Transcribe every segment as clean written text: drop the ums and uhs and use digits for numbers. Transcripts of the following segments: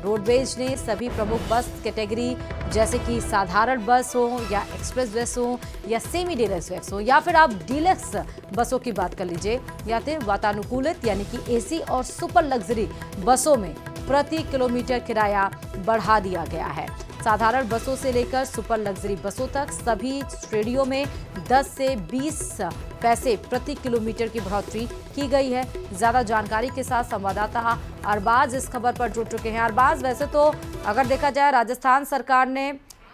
Roadways ने सभी प्रमुख बस कैटेगरी जैसे कि साधारण बस हो या एक्सप्रेस बस हो या सेमी डीलक्स बस हो या फिर आप डीलक्स बसों की बात कर लीजिए या फिर वातानुकूलित यानी कि एसी और सुपर लग्जरी बसों में प्रति किलोमीटर किराया बढ़ा दिया गया है। साधारण बसों से लेकर सुपर लग्जरी बसों तक सभी श्रेणियों में 10 से 20 पैसे प्रति किलोमीटर की बढ़ोतरी की गई है। ज्यादा जानकारी के साथ संवाददाता अरबाज इस खबर पर जुड़ चुके हैं। अरबाज, वैसे तो अगर देखा जाए राजस्थान सरकार ने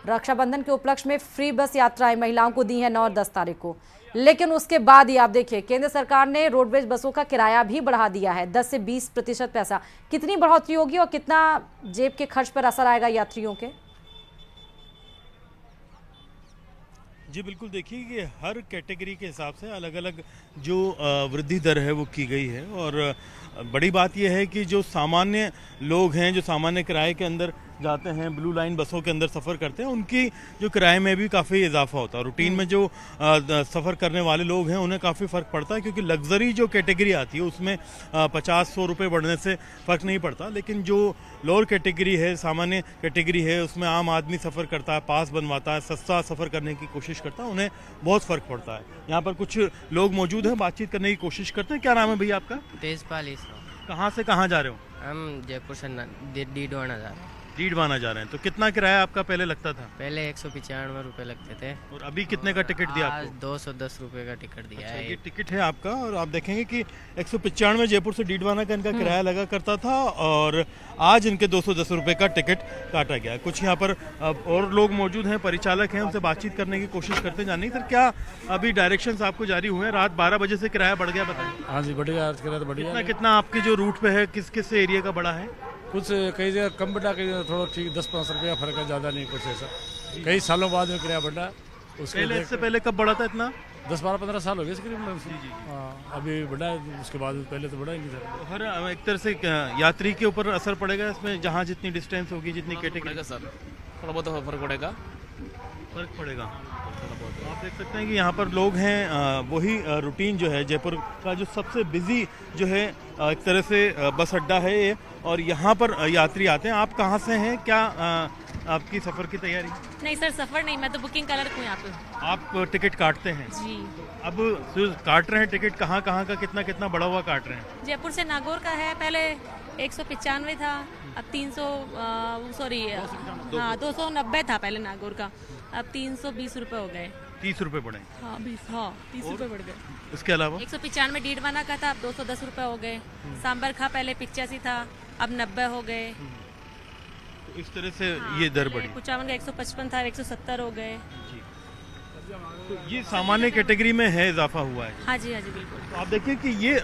रक्षाबंधन के उपलक्ष्य में फ्री बस यात्राएं महिलाओं को दी है 9 और 10 तारीख को, लेकिन उसके बाद ही आप देखिए केंद्र सरकार ने रोडवेज बसों का किराया भी बढ़ा दिया है 10 से 20% पैसा। कितनी बढ़ोतरी होगी और कितना जेब के खर्च पर असर आएगा यात्रियों के? जी बिल्कुल, देखिए कि हर कैटेगरी के हिसाब से अलग अलग जो वृद्धि दर है वो की गई है। और बड़ी बात यह है कि जो सामान्य लोग हैं, जो सामान्य किराए के अंदर जाते हैं, ब्लू लाइन बसों के अंदर सफ़र करते हैं, उनकी जो किराए में भी काफ़ी इजाफा होता है। रूटीन में जो सफ़र करने वाले लोग हैं उन्हें काफ़ी फ़र्क पड़ता है, क्योंकि लग्जरी जो कैटेगरी आती है उसमें 50-100 रुपये बढ़ने से फ़र्क नहीं पड़ता। लेकिन जो लोअर कैटेगरी है, सामान्य कैटेगरी है, उसमें आम आदमी सफ़र करता है, पास बनवाता है, सस्ता सफ़र करने की कोशिश करता है, उन्हें बहुत फ़र्क पड़ता है। यहाँ पर कुछ लोग मौजूद हैं, बातचीत करने की कोशिश करते हैं। क्या नाम है भैया आपका? तेजपाल। कहाँ से कहाँ जा रहे हो? हम जयपुर से डीडवाना जा रहे हैं। डीडवाना जा रहे हैं, तो कितना किराया आपका पहले लगता था? पहले 195 रुपये लगते थे और अभी कितने का टिकट दिया आज आपको? 210 रुपये का टिकट दिया अच्छा, है। ये टिकट है आपका। और आप देखेंगे कि 195 जयपुर से डीडवाना का इनका किराया लगा करता था और आज इनके 210 रुपये का टिकट काटा गया। कुछ यहाँ पर और लोग मौजूद हैं, परिचालक हैं, उनसे बातचीत करने की कोशिश करते जाने की। सर, क्या अभी डायरेक्शंस आपको जारी हुए हैं? रात 12 बजे से किराया बढ़ गया, बताइए। हाँ जी, बढ़िया। आज किराया तो बढ़िया है। कितना आपके जो रूट पे है, किस किस एरिया का बड़ा है? कुछ कई जगह कम बढ़ा, कई जगह थोड़ा ठीक 10-5 रुपये का फर्क है, ज़्यादा नहीं कुछ ऐसा। कई सालों बाद में किराया बढ़ा। उसके पहले इससे पहले कब बढ़ा था इतना? 10-12-15 साल हो गए तकरीबन। हाँ, अभी बढ़ा है, उसके बाद पहले तो बढ़ा ही नहीं था। हर एक तरह से यात्री के ऊपर असर पड़ेगा इसमें, जहाँ जितनी डिस्टेंस होगी, जितनी कैटेगरी। सर थोड़ा बहुत फर्क पड़ेगा। फर्क पड़ेगा। आप देख सकते हैं कि यहाँ पर लोग हैं, वही रूटीन जो है जयपुर का जो सबसे बिजी जो है एक तरह से बस अड्डा है ये, और यहाँ पर यात्री आते हैं। आप कहाँ से हैं? क्या आपकी सफ़र की तैयारी? नहीं सर, सफ़र नहीं, मैं तो बुकिंग क्लर्क हूँ यहाँ पे। आप टिकट काटते हैं? जी। अब जो काट रहे हैं टिकट, कहाँ कहाँ का कितना कितना बढ़ा हुआ काट रहे हैं? जयपुर से नागौर का है, पहले 195 था, अब 300 सॉरी हाँ 290 था पहले नागौर का, अब 320 रुपये हो गए। 30 रुपये बढ़े? हाँ 30 रुपये बढ़ गए। इसके अलावा 195 डीडवाना का था, अब 210 रुपये हो गए। सांबर खा पहले 85 था, अब 90 हो गए। तो इस तरह से ये दर बढ़ी। कुचावन का 155 था, 170 हो गए। तो ये सामान्य कैटेगरी में है, इजाफा हुआ है। हाँ जी बिल्कुल। तो आप देखिए कि ये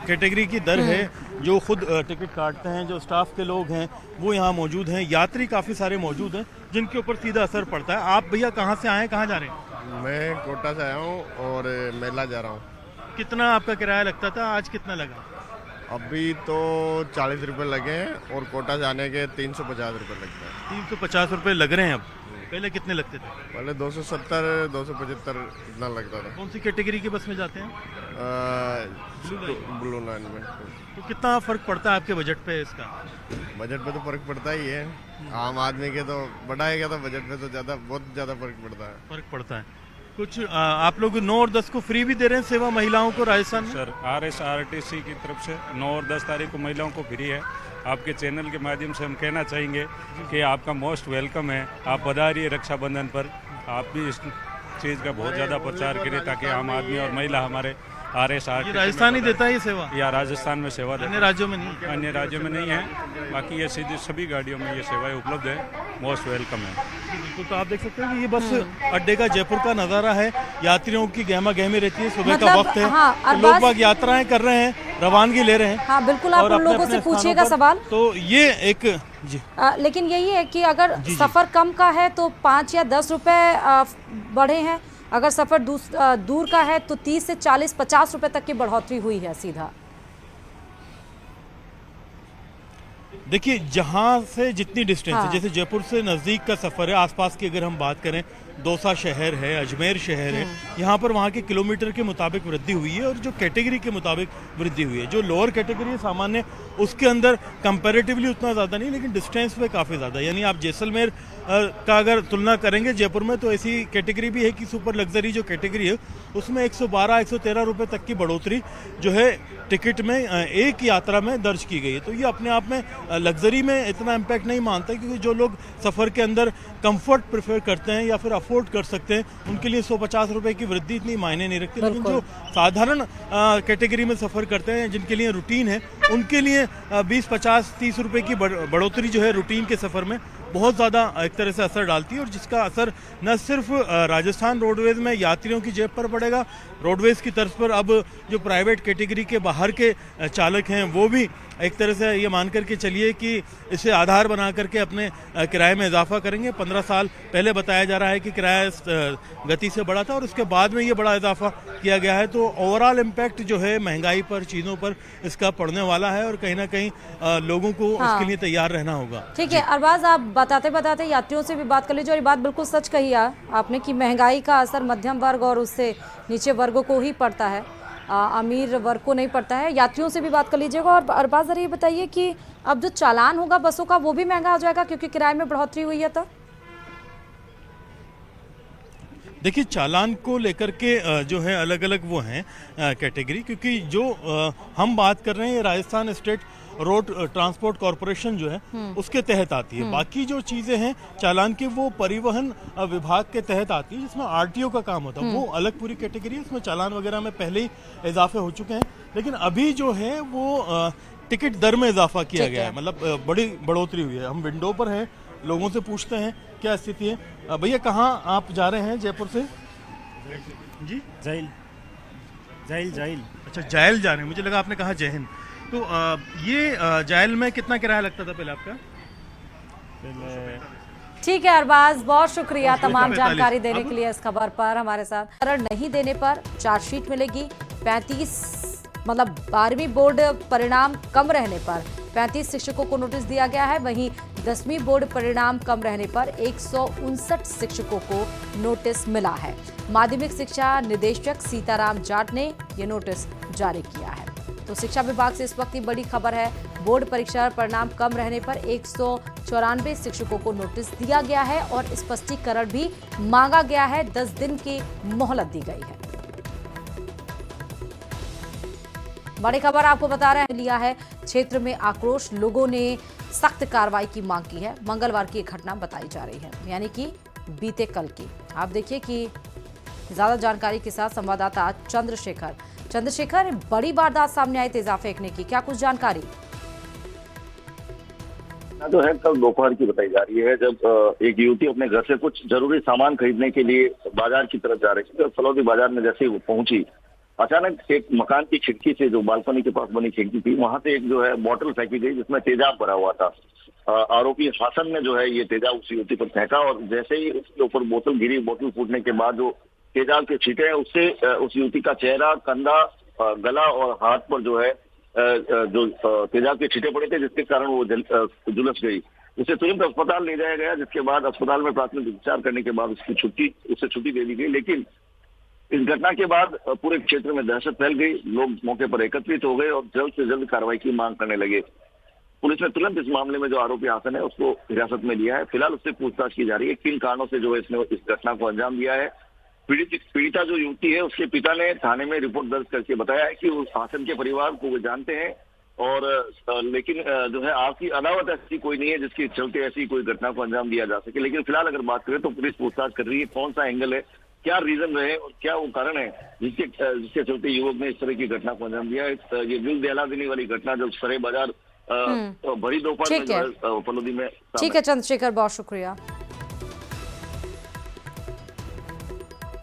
कैटेगरी की दर है। जो खुद टिकट काटते हैं, जो स्टाफ के लोग हैं, वो यहाँ मौजूद हैं। यात्री काफ़ी सारे मौजूद हैं जिनके ऊपर सीधा असर पड़ता है। आप भैया कहाँ से आए हैं, कहाँ जा रहे हैं? मैं कोटा से आया हूँ और मेला जा रहा हूँ। कितना आपका किराया लगता था, आज कितना लगा? अभी तो 40 रुपये लगे हैं और कोटा जाने के 350 रुपये लगते हैं। 350 रुपये लग रहे हैं अब। पहले कितने लगते थे? पहले 270, 275 इतना लगता था। कौन सी कैटेगरी की बस में जाते हैं? ब्लू लाइन में। तो कितना फ़र्क पड़ता है आपके बजट पे इसका? बजट पे तो फर्क पड़ता ही है। आम आदमी के तो बढ़ाएगा तो बजट पे तो बहुत ज़्यादा फर्क पड़ता है। फर्क पड़ता है। कुछ आप लोग 9 और 10 को फ्री भी दे रहे हैं सेवा महिलाओं को राजस्थान में? सर, RSRTC की तरफ से 9 और 10 तारीख को महिलाओं को फ्री है। आपके चैनल के माध्यम से हम कहना चाहेंगे कि आपका मोस्ट वेलकम है। आप पधारिए रक्षाबंधन पर। आप भी इस चीज़ का बहुत ज़्यादा प्रचार करिए ताकि आम आदमी और महिला हमारे RSRTC राजस्थान ही देता है ये सेवा? या राजस्थान में सेवा देता है। अन्य राज्यों में नहीं? अन्य राज्यों में नहीं है। बाकी ये सीधी सभी गाड़ियों में ये सेवाएं उपलब्ध है। मोस्ट वेलकम है। बिल्कुल। तो आप देख सकते हैं कि ये बस अड्डे का जयपुर का नज़ारा है। यात्रियों की गहमा गहमी रहती है, सुबह का वक्त है। हाँ, तो लोग बाग यात्राएं कर रहे हैं, रवानगी ले रहे हैं। हाँ बिल्कुल, आप उन लोगों से पूछिएगा सवाल। तो ये एक जी लेकिन यही है कि अगर सफ़र कम का है तो 5 या 10 रुपये बढ़े हैं। अगर सफ़र दूर का है तो 30 से 40-50 रुपये तक की बढ़ोतरी हुई है सीधा। देखिए जहाँ से जितनी डिस्टेंस हाँ। है, जैसे जयपुर से नज़दीक का सफ़र है, आसपास की अगर हम बात करें, दौसा शहर है, अजमेर शहर है, यहाँ पर वहाँ के किलोमीटर के मुताबिक वृद्धि हुई है और जो कैटेगरी के मुताबिक वृद्धि हुई है। जो लोअर कैटेगरी है सामान्य, उसके अंदर कंपैरेटिवली उतना ज़्यादा नहीं, लेकिन डिस्टेंस पे काफ़ी ज़्यादा। यानी आप जैसलमेर का अगर तुलना करेंगे जयपुर में, तो ऐसी कैटेगरी भी है कि सुपर लग्जरी जो कैटेगरी है उसमें 112-113 रुपये तक की बढ़ोतरी जो है टिकट में एक यात्रा में दर्ज की गई है। तो ये अपने आप में लग्जरी में इतना इम्पैक्ट नहीं मानता, क्योंकि जो लोग सफ़र के अंदर कंफर्ट प्रेफर करते हैं या फिर अफोर्ड कर सकते हैं, उनके लिए 150 रुपये की वृद्धि इतनी मायने नहीं रखती। लेकिन जो साधारण कैटेगरी में सफ़र करते हैं, जिनके लिए रूटीन है, उनके लिए 20, 50, 30 रुपये की बढ़ोतरी जो है रूटीन के सफ़र में बहुत ज़्यादा एक तरह से असर डालती है, और जिसका असर न सिर्फ राजस्थान रोडवेज़ में यात्रियों की जेब पर पड़ेगा, रोडवेज़ की तर्ज पर अब जो प्राइवेट कैटेगरी के बाहर के चालक हैं वो भी एक तरह से ये मान करके चलिए कि इसे आधार बना करके अपने किराए में इजाफा करेंगे। 15 साल पहले बताया जा रहा है कि किराया गति से बढ़ा था और उसके बाद में ये बड़ा इजाफा किया गया है। तो ओवरऑल इम्पैक्ट जो है महंगाई पर, चीज़ों पर इसका पड़ने वाला है, और कहीं ना कहीं लोगों को उसके लिए तैयार रहना होगा। ठीक है अरबाज, आप बताते बताते यात्रियों से भी बात कर लीजिए, और ये बात बिल्कुल सच कही आपने कि महंगाई का असर मध्यम वर्ग और उससे नीचे वर्गों को ही पड़ता है, अमीर वर्ग को नहीं पड़ता है। यात्रियों से भी बात कर लीजिएगा। और अरबाज जरा ये बताइए कि अब जो चालान होगा बसों का वो भी महंगा हो जाएगा क्योंकि किराए में बढ़ोतरी हुई है। तो देखिए चालान को लेकर के जो है अलग अलग वो हैं कैटेगरी, क्योंकि जो हम बात कर रहे हैं Rajasthan state road transport corporation जो है उसके तहत आती है। बाकी जो चीज़ें हैं चालान की वो परिवहन विभाग के तहत आती है, जिसमें आरटीओ का काम होता है, वो अलग पूरी कैटेगरी है। उसमें चालान वगैरह में पहले ही इजाफे हो चुके हैं, लेकिन अभी जो है वो टिकट दर में इजाफा किया गया है, मतलब बड़ी बढ़ोतरी हुई है। हम विंडो पर हैं, लोगों से पूछते हैं क्या स्थिति है। भैया कहाँ आप जा रहे हैं जयपुर से? जी जाइल जाइल जाइल। अच्छा जायल जा रहे हैं, मुझे लगा आपने कहा जय हिंद। तो ये जायल में कितना किराया लगता था पहले आपका? ठीक है अरबाज, बहुत शुक्रिया तमाम 45 जानकारी देने के लिए इस खबर पर हमारे साथ। कारण नहीं देने पर चार्जशीट मिलेगी। 35 मतलब 12वीं बोर्ड परिणाम कम रहने पर 35 शिक्षकों को नोटिस दिया गया है। वहीं 10वीं बोर्ड परिणाम कम रहने पर 159 शिक्षकों को नोटिस मिला है। माध्यमिक शिक्षा निदेशक सीताराम जाट ने ये नोटिस जारी किया है। तो शिक्षा विभाग से इस वक्त की बड़ी खबर है, बोर्ड परीक्षा परिणाम कम रहने पर 194 शिक्षकों को नोटिस दिया गया है और स्पष्टीकरण भी मांगा गया है। 10 दिन की मोहलत दी गई है। बड़ी खबर आपको बता रहे हैं, लिया है क्षेत्र में आक्रोश, लोगों ने सख्त कार्रवाई की मांग की है। मंगलवार की एक घटना बताई जा रही है, यानी कि बीते कल की। आप देखिए कि ज्यादा जानकारी के साथ संवाददाता चंद्रशेखर, बड़ी वारदात सामने आई तेजाब फेंकने की, क्या कुछ जानकारी? जो है कल दोपहर की बताई जा रही है, जब एक युवती अपने घर से कुछ जरूरी सामान खरीदने के लिए बाजार की तरफ जा रही थी। तो फलौदी बाजार में जैसे ही वो पहुंची, अचानक एक मकान की खिड़की से, जो बालकनी के पास बनी खिड़की थी, वहां से एक जो है बोतल फेंकी गई जिसमें तेजाब भरा हुआ था। आरोपी हासन ने जो है ये तेजाब उस युवती पर फेंका, और जैसे ही उसके ऊपर बोतल गिरी, बोतल फूटने के बाद जो तेजाब के छींटे हैं उससे उस युवती का चेहरा, कंधा, गला और हाथ पर जो है जो तेजाब के छींटे पड़े थे, जिसके कारण वो झुलस गई। उसे तुरंत अस्पताल ले जाया गया, जिसके बाद अस्पताल में प्राथमिक उपचार करने के बाद उसे छुट्टी दे दी गई। लेकिन इस घटना के बाद पूरे क्षेत्र में दहशत फैल गई, लोग मौके पर एकत्रित हो गए और जल्द से जल्द कार्रवाई की मांग करने लगे। पुलिस ने तुरंत इस मामले में जो आरोपी हासन है उसको हिरासत में लिया है। फिलहाल उससे पूछताछ की जा रही है, किन कारणों से जो है इसने इस घटना को अंजाम दिया है। पीड़िता जो युवती है, उसके पिता ने थाने में रिपोर्ट दर्ज करके बताया है कि उस हासन के परिवार को वो जानते हैं, और लेकिन जो है आपसी अदावत ऐसी कोई नहीं है जिसके चलते ऐसी कोई घटना को अंजाम दिया जा सके। लेकिन फिलहाल अगर बात करें तो पुलिस पूछताछ कर रही है, कौन सा एंगल है, क्या रीजन रहे और क्या वो कारण है जिसके चलते युवक ने इस तरह की घटना को अंजाम दिया। ये दिल दहला देने वाली घटना जब सरे बाजार बड़ी दोपहर में जो है फलौदी में। ठीक है चंद्रशेखर, बहुत शुक्रिया।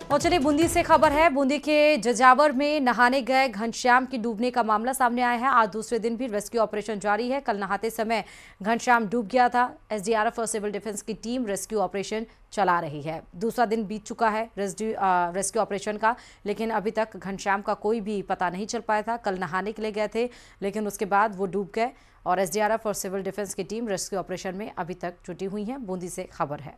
और चलिए बूंदी से खबर है। बूंदी के जजावर में नहाने गए घनश्याम की डूबने का मामला सामने आया है। आज दूसरे दिन भी रेस्क्यू ऑपरेशन जारी है। कल नहाते समय घनश्याम डूब गया था। एसडीआरएफ और सिविल डिफेंस की टीम रेस्क्यू ऑपरेशन चला रही है। दूसरा दिन बीत चुका है रेस्क्यू ऑपरेशन का, लेकिन अभी तक घनश्याम का कोई भी पता नहीं चल पाया था। कल नहाने के लिए गए थे, लेकिन उसके बाद वो डूब गए। और एसडीआरएफ और सिविल डिफेंस की टीम रेस्क्यू ऑपरेशन में अभी तक जुटी हुई है। बूंदी से खबर है।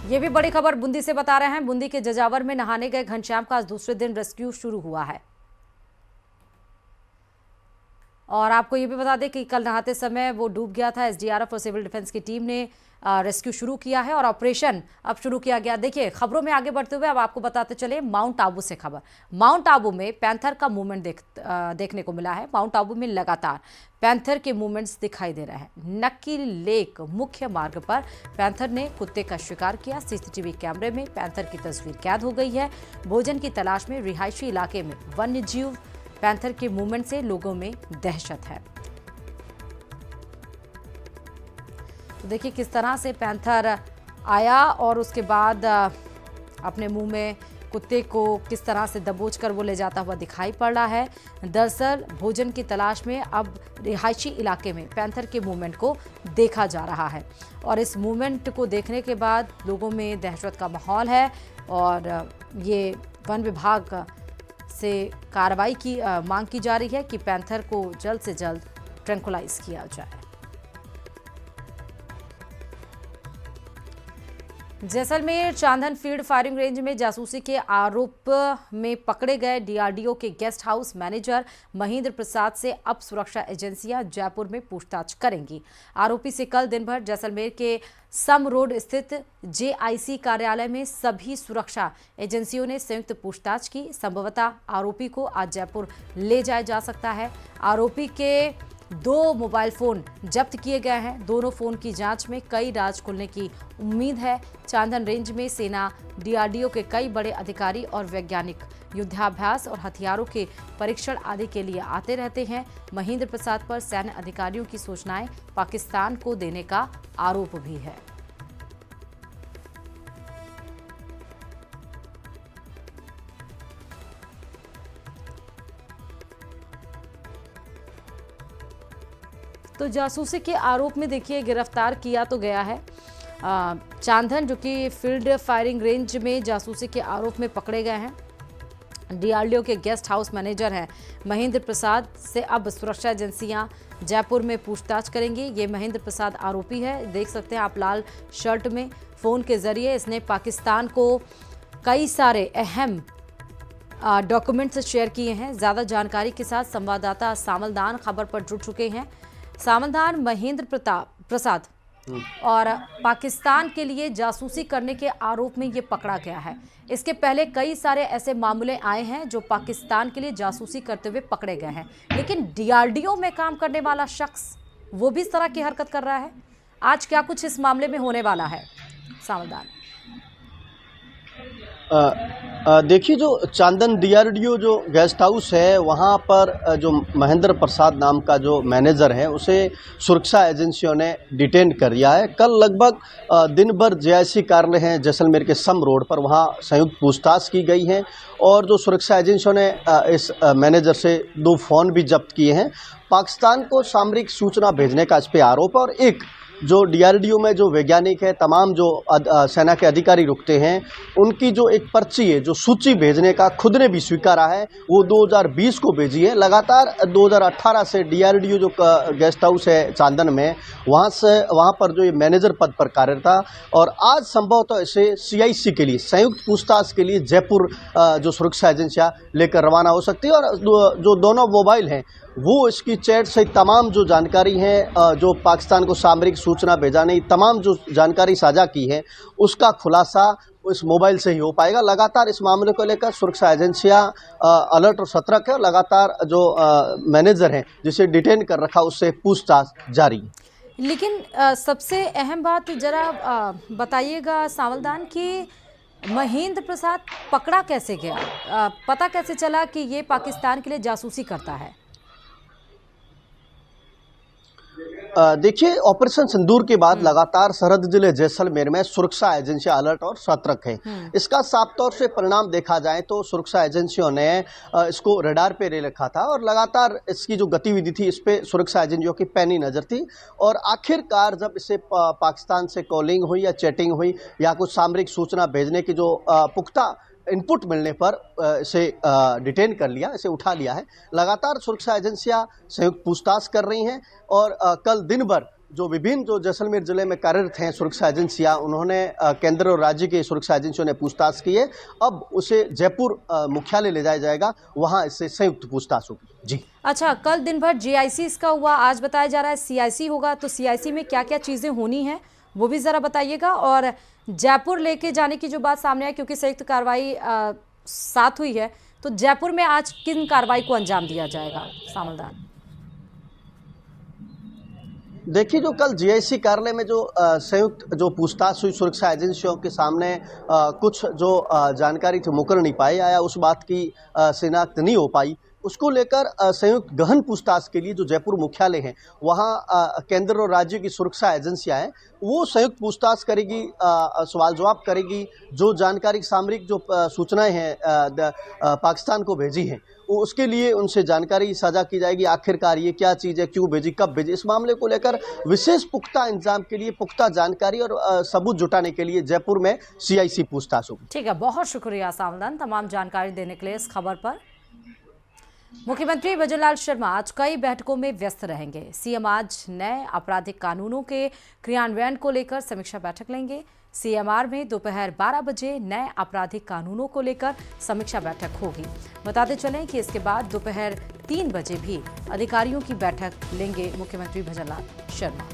ये भी बड़ी खबर बूंदी से बता रहे हैं। बूंदी के जजावर में नहाने गए घनश्याम का आज दूसरे दिन रेस्क्यू शुरू हुआ है। और आपको ये भी बता दें कि कल नहाते समय वो डूब गया था। एसडीआरएफ और सिविल डिफेंस की टीम ने रेस्क्यू शुरू किया है और ऑपरेशन अब शुरू किया गया। देखिए, खबरों में आगे बढ़ते हुए अब आपको बताते चले माउंट आबू से खबर। माउंट आबू में पैंथर का मूवमेंट देखने को मिला है। माउंट आबू में लगातार पैंथर के मूवमेंट्स दिखाई दे रहे हैं। नक्की लेक मुख्य मार्ग पर पैंथर ने कुत्ते का शिकार किया। सीसीटीवी कैमरे में पैंथर की तस्वीर कैद हो गई है। भोजन की तलाश में रिहायशी इलाके में वन्य जीव पैंथर के मूवमेंट से लोगों में दहशत है। तो देखिए किस तरह से पैंथर आया और उसके बाद अपने मुंह में कुत्ते को किस तरह से दबोच कर वो ले जाता हुआ दिखाई पड़ रहा है। दरअसल भोजन की तलाश में अब रिहायशी इलाके में पैंथर के मूवमेंट को देखा जा रहा है और इस मूवमेंट को देखने के बाद लोगों में दहशत का माहौल है और ये वन विभाग से कार्रवाई की मांग की जा रही है कि पैंथर को जल्द से जल्द ट्रैंकुलाइज किया जाए। जैसलमेर चांदन फील्ड फायरिंग रेंज में जासूसी के आरोप में पकड़े गए डीआरडीओ के guest house manager Mahendra Prasad से अब सुरक्षा एजेंसियां जयपुर में पूछताछ करेंगी। आरोपी से कल दिन भर जैसलमेर के सम रोड स्थित जेआईसी कार्यालय में सभी सुरक्षा एजेंसियों ने संयुक्त पूछताछ की। संभवतः आरोपी को आज जयपुर ले जाया जा सकता है। आरोपी के 2 मोबाइल फोन जब्त किए गए हैं। दोनों फोन की जांच में कई राज खुलने की उम्मीद है। चांदन रेंज में सेना, डीआरडीओ के कई बड़े अधिकारी और वैज्ञानिक युद्धाभ्यास और हथियारों के परीक्षण आदि के लिए आते रहते हैं। महेंद्र प्रसाद पर सैन्य अधिकारियों की सूचनाएं पाकिस्तान को देने का आरोप भी है। तो जासूसी के आरोप में देखिए गिरफ्तार किया तो गया है चांदन, जो कि फील्ड फायरिंग रेंज में जासूसी के आरोप में पकड़े गए हैं। डीआरडीओ के गेस्ट हाउस मैनेजर हैं महेंद्र प्रसाद से अब सुरक्षा एजेंसियां जयपुर में पूछताछ करेंगी। ये महेंद्र प्रसाद आरोपी है। देख सकते हैं आप लाल शर्ट में। फोन के जरिए इसने पाकिस्तान को कई सारे अहम डॉक्यूमेंट्स शेयर किए हैं। ज़्यादा जानकारी के साथ संवाददाता सामलदान खबर पर जुड़ चुके हैं। सामलदान, महेंद्र प्रसाद और पाकिस्तान के लिए जासूसी करने के आरोप में ये पकड़ा गया है। इसके पहले कई सारे ऐसे मामले आए हैं जो पाकिस्तान के लिए जासूसी करते हुए पकड़े गए हैं, लेकिन डीआरडीओ में काम करने वाला शख्स वो भी इस तरह की हरकत कर रहा है। आज क्या कुछ इस मामले में होने वाला है सावधान? देखिए, जो चांदन डीआरडीओ जो गेस्ट हाउस है वहाँ पर जो महेंद्र प्रसाद नाम का जो मैनेजर है उसे सुरक्षा एजेंसियों ने डिटेन कर लिया है। कल लगभग दिन भर जेआईसी कार्यालय है जैसलमेर के सम रोड पर, वहाँ संयुक्त पूछताछ की गई है और जो सुरक्षा एजेंसियों ने इस मैनेजर से 2 फोन भी जब्त किए हैं। पाकिस्तान को सामरिक सूचना भेजने का इस पर आरोप है और एक जो डीआरडीओ में जो वैज्ञानिक है, तमाम जो सेना के अधिकारी रुकते हैं, उनकी जो एक पर्ची है, जो सूची भेजने का खुद ने भी स्वीकारा है, वो 2020 को भेजी है। लगातार 2018 से डीआरडीओ जो गेस्ट हाउस है चांदन में, वहाँ पर जो ये मैनेजर पद पर कार्यरत था और आज संभवतः इसे सीआईसी के लिए, संयुक्त पूछताछ के लिए जयपुर जो सुरक्षा एजेंसियां लेकर रवाना हो सकती है। और जो दोनों मोबाइल हैं वो इसकी चैट से तमाम जो जानकारी है, जो पाकिस्तान को सामरिक सूचना भेजाने तमाम जो जानकारी साझा की है, उसका खुलासा इस मोबाइल से ही हो पाएगा। लगातार इस मामले को लेकर सुरक्षा एजेंसियां अलर्ट और सतर्क है और लगातार जो मैनेजर हैं जिसे डिटेन कर रखा उससे पूछताछ जारी है। लेकिन सबसे अहम बात जरा बताइएगा सावलदान कि महेंद्र प्रसाद पकड़ा कैसे गया? पता कैसे चला कि ये पाकिस्तान के लिए जासूसी करता है? देखिए, ऑपरेशन सिंदूर के बाद लगातार सरहद जिले जैसलमेर में सुरक्षा एजेंसियां अलर्ट और सतर्क हैं। इसका साफ तौर से परिणाम देखा जाए तो सुरक्षा एजेंसियों ने इसको रडार पे ले रखा था और लगातार इसकी जो गतिविधि थी इस पे सुरक्षा एजेंसियों की पैनी नजर थी। और आखिरकार जब इसे पाकिस्तान से कॉलिंग हुई या चैटिंग हुई या कुछ सामरिक सूचना भेजने की जो पुख्ता इनपुट मिलने पर इसे डिटेन कर लिया, इसे उठा लिया है। लगातार सुरक्षा एजेंसियां संयुक्त पूछताछ कर रही हैं और कल दिन भर जो विभिन्न जो जैसलमेर जिले में कार्यरत हैं सुरक्षा एजेंसियां, उन्होंने केंद्र और राज्य की सुरक्षा एजेंसियों ने पूछताछ की है। अब उसे जयपुर मुख्यालय ले जाया जाएगा, वहां इससे संयुक्त पूछताछ होगी। जी अच्छा, कल दिन भर जीआईसी इसका हुआ, आज बताया जा रहा है सीआईसी होगा, तो सीआईसी में क्या क्या चीज़ें होनी हैं वो भी ज़रा बताइएगा। और जयपुर लेके जाने की जो बात सामने आई, क्योंकि संयुक्त कार्रवाई साथ हुई है, तो जयपुर में आज किन कार्रवाई को अंजाम दिया जाएगा सामलदान? देखिए, जो कल जीआईसी कार्यालय में जो संयुक्त जो पूछताछ हुई सुरक्षा एजेंसियों के सामने, कुछ जो जानकारी थी मुकर नहीं पाई या उस बात की शिनाख्त नहीं हो पाई, उसको लेकर संयुक्त गहन पूछताछ के लिए जो जयपुर मुख्यालय है वहाँ केंद्र और राज्य की सुरक्षा एजेंसियां हैं, वो संयुक्त पूछताछ करेगी, सवाल जवाब करेगी। जो जानकारी सामरिक जो सूचनाएं हैं पाकिस्तान को भेजी हैं, उसके लिए उनसे जानकारी साझा की जाएगी। आखिरकार ये क्या चीज़ है, क्यों भेजी, कब भेजी, इस मामले को लेकर विशेष पुख्ता इंतजाम के लिए, पुख्ता जानकारी और सबूत जुटाने के लिए जयपुर में सीआईसी पूछताछ होगी। ठीक है, बहुत शुक्रिया सामलदान तमाम जानकारी देने के लिए इस खबर पर। मुख्यमंत्री भजनलाल शर्मा आज कई बैठकों में व्यस्त रहेंगे। सीएम आज नए आपराधिक कानूनों के क्रियान्वयन को लेकर समीक्षा बैठक लेंगे। सीएमआर में दोपहर 12 बजे नए आपराधिक कानूनों को लेकर समीक्षा बैठक होगी। बताते चलें कि इसके बाद दोपहर 3 बजे भी अधिकारियों की बैठक लेंगे मुख्यमंत्री भजनलाल शर्मा।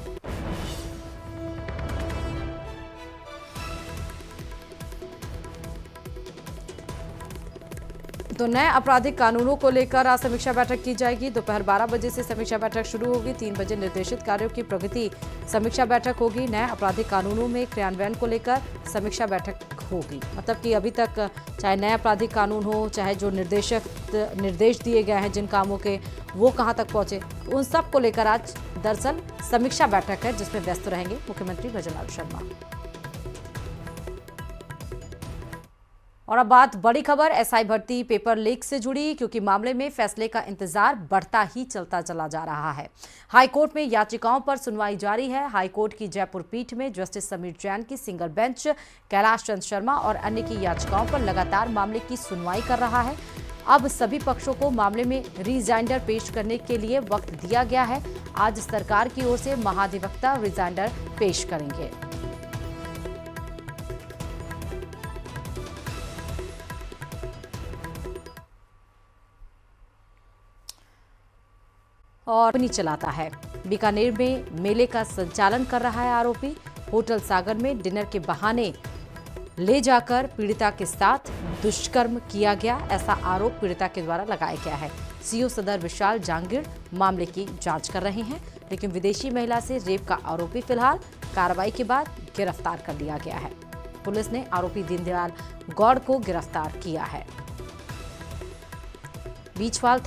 तो नए आपराधिक कानूनों को लेकर आज समीक्षा बैठक की जाएगी। दोपहर 12 बजे से समीक्षा बैठक शुरू होगी। 3 बजे निर्देशित कार्यों की प्रगति समीक्षा बैठक होगी। नए आपराधिक कानूनों में क्रियान्वयन को लेकर समीक्षा बैठक होगी। मतलब कि अभी तक चाहे नए आपराधिक कानून हो, चाहे जो निर्देश दिए गए हैं जिन कामों के, वो कहाँ तक पहुंचे, उन सब को लेकर आज दरअसल समीक्षा बैठक है जिसमें व्यस्त रहेंगे मुख्यमंत्री भजनलाल शर्मा। और अब बात बड़ी खबर एसआई भर्ती पेपर लीक से जुड़ी, क्योंकि मामले में फैसले का इंतजार बढ़ता ही चलता चला जा रहा है। हाईकोर्ट में याचिकाओं पर सुनवाई जारी है। हाईकोर्ट की जयपुर पीठ में जस्टिस समीर जैन की सिंगल बेंच कैलाश चंद्र शर्मा और अन्य की याचिकाओं पर लगातार मामले की सुनवाई कर रहा है। अब सभी पक्षों को मामले में रिजाइंडर पेश करने के लिए वक्त दिया गया है। आज सरकार की ओर से महाधिवक्ता रिजाइंडर पेश करेंगे। और कंपनी चलाता है। बीकानेर में मेले का संचालन कर रहा है आरोपी। होटल सागर में डिनर के बहाने ले जाकर पीड़िता के साथ दुष्कर्म किया गया, ऐसा आरोप पीड़िता के द्वारा लगाया गया है। सीओ सदर विशाल जांगीर मामले की जांच कर रहे हैं, लेकिन विदेशी महिला से रेप का आरोपी फिलहाल कार्रवाई के बाद गिरफ्तार कर लिया गया है। पुलिस ने आरोपी दीनदयाल गौड़ को गिरफ्तार किया है। बीचवाल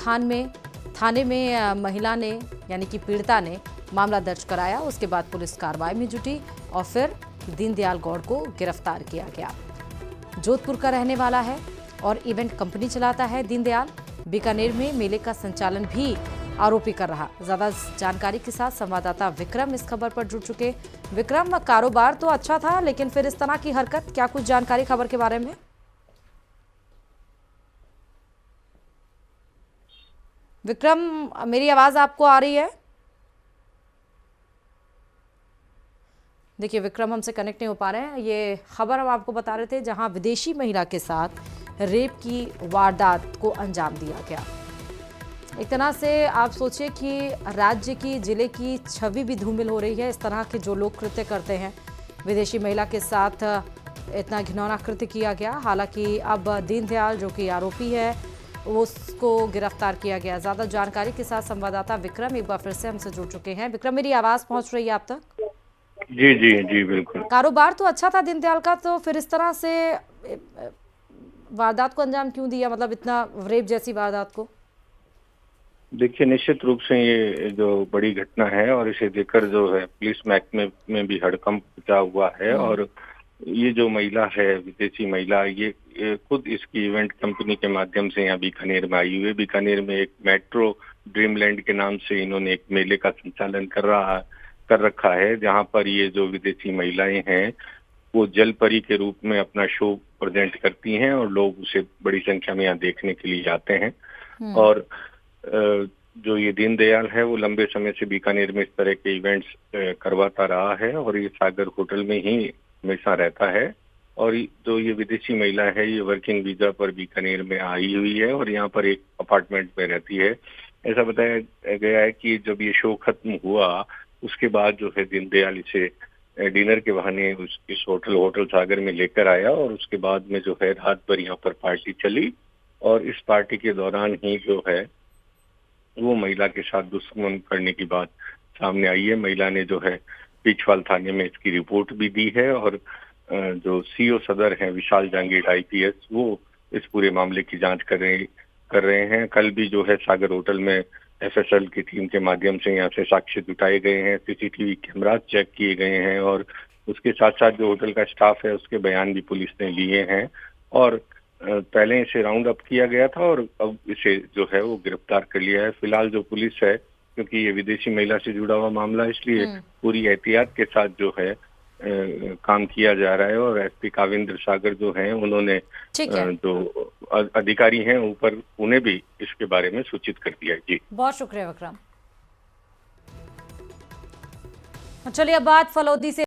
थाने में महिला ने यानी कि पीड़िता ने मामला दर्ज कराया। उसके बाद पुलिस कार्रवाई में जुटी और फिर दीनदयाल गौड़ को गिरफ्तार किया गया। जोधपुर का रहने वाला है और इवेंट कंपनी चलाता है दीनदयाल। बीकानेर में मेले का संचालन भी आरोपी कर रहा। ज्यादा जानकारी के साथ संवाददाता विक्रम इस खबर पर जुड़ चुके। विक्रम, कारोबार तो अच्छा था, लेकिन फिर इस तरह की हरकत, क्या कुछ जानकारी खबर के बारे में? विक्रम, मेरी आवाज आपको आ रही है? देखिए, विक्रम हमसे कनेक्ट नहीं हो पा रहे हैं। ये खबर हम आपको बता रहे थे जहां विदेशी महिला के साथ रेप की वारदात को अंजाम दिया गया। एक तरह से आप सोचिए कि राज्य की, जिले की छवि भी धूमिल हो रही है। इस तरह के जो लोग कृत्य करते हैं, विदेशी महिला के साथ इतना घिनौना कृत्य किया गया। हालांकि अब दीनदयाल जो कि आरोपी है उसको गिरफ्तार किया गया। ज्यादा जानकारी के साथ संवाददाता विक्रम एक बार फिर से हमसे जुड़ चुके हैं। विक्रम, मेरी आवाज पहुंच रही है आप तक? जी जी जी बिल्कुल। कारोबार तो अच्छा था दीनदयाल का, तो फिर इस तरह से वारदात को अंजाम क्यों दिया, मतलब इतना रेप जैसी वारदात को? देखिए, निश्चित रूप से ये जो बड़ी घटना है और इसे देखकर जो है पुलिस महकमे में भी हड़कंप मचा हुआ है। और ये जो महिला है, विदेशी महिला, ये खुद इसकी इवेंट कंपनी के माध्यम से यहाँ बीकानेर में आई हुई है। बीकानेर में एक मेट्रो ड्रीमलैंड के नाम से इन्होंने एक मेले का संचालन कर रखा है, जहाँ पर ये जो विदेशी महिलाएं हैं वो जल परी के रूप में अपना शो प्रेजेंट करती हैं और लोग उसे बड़ी संख्या में यहाँ देखने के लिए आते हैं। और जो ये दीनदयाल है वो लंबे समय से बीकानेर में इस तरह के इवेंट्स करवाता रहा है और ये सागर होटल में ही हमेशा रहता है। और जो ये विदेशी महिला है ये वर्किंग वीजा पर बीकानेर में आई हुई है और यहाँ पर एक अपार्टमेंट में रहती है। ऐसा बताया गया है कि जब ये शो खत्म हुआ उसके बाद जो है दीनदयाल इसे डिनर के बहाने इस होटल सागर में लेकर आया और उसके बाद में जो है रात भर यहाँ पर पार्टी चली और इस पार्टी के दौरान ही जो है वो महिला के साथ दुष्कर्म करने की बात सामने आई है। महिला ने जो है पीछवाल थाने में इसकी रिपोर्ट भी दी है और जो सीओ सदर हैं विशाल जहांगीर आईपीएस वो इस पूरे मामले की जांच कर रहे हैं। कल भी जो है सागर होटल में एफएसएल की टीम के माध्यम से यहाँ से साक्ष्य जुटाए गए हैं, सीसीटीवी कैमरास चेक किए गए हैं और उसके साथ साथ जो होटल का स्टाफ है उसके बयान भी पुलिस ने लिए हैं और पहले इसे राउंड अप किया गया था और अब इसे जो है वो गिरफ्तार कर लिया है। फिलहाल जो पुलिस है, क्योंकि ये विदेशी महिला से जुड़ा हुआ मामला है इसलिए पूरी एहतियात के साथ जो है काम किया जा रहा है और एसपी काविंद्र सागर जो हैं उन्होंने जो अधिकारी हैं ऊपर उन्हें भी इसके बारे में सूचित कर दिया है। जी बहुत शुक्रिया विक्रम। चलिए अब बात फलौदी से